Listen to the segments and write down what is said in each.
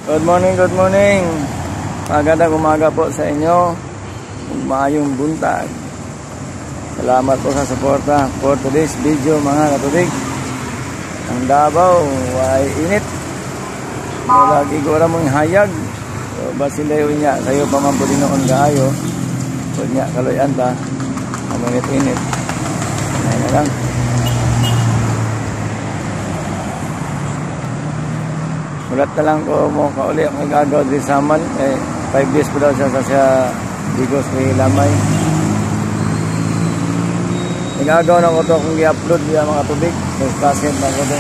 Good morning, good morning. Magandang umaga po sa inyo. Maayong buntag. Salamat po sa suporta for today's video mga katulig. Ang Davao ay init. Lagi ko ramong hayag. So, basilayo niya sayo pa man po dinoon kaayo. So niya kaloyan ta. Aminit-init. Ngayon na lang. Mulat na lang ko mo kauli ang nagagawa din sa man. 5 days po daw siya Digos kay Lamay. Nagagawa na ko ito kung i-upload niya mga tubig. First passion na ko ito.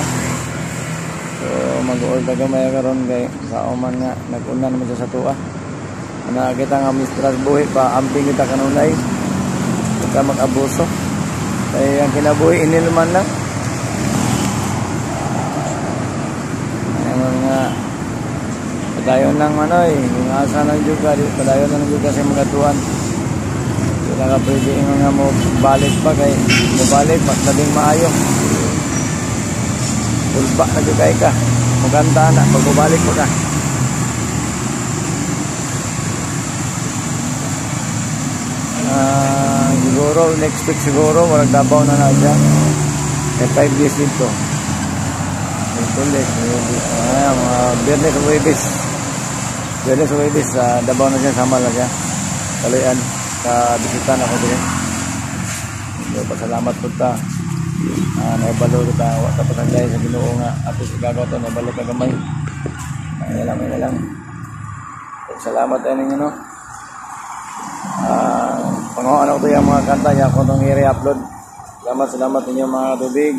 So mag-uol na gamay karon kay sa oman nga nag-una naman siya sa tuwa. Nakakita nga mistras buhi pa amping kita kanunay. Kita mag-abuso. Kaya ang kinabuhi inilman lang. Padayon lang yung asa ng juga, padayon lang juga sa mga tuwan. Sila ka pwede nga mo balik pa kay mo balik mas labing maayo. Ulba na juga ka, maganda na pag balik mo ka. Siguro next week siguro walang Davao na siya. 5 days dito. Tulis, mga Biyernes o Huwebes, Davao na siya, sama lang siya. Kaloyan, bisita na ako din. Pasalamat po ta. Naibalo kita, tapos ang dahil sa Ginoo nga, at sa gagawa ito, naibalo ka gamay. May lang. Salamat tayo ninyo, no? Pangawa na ko ito yung mga kanta niya, kung itong i-re-upload. Salamat ninyo mga tubig.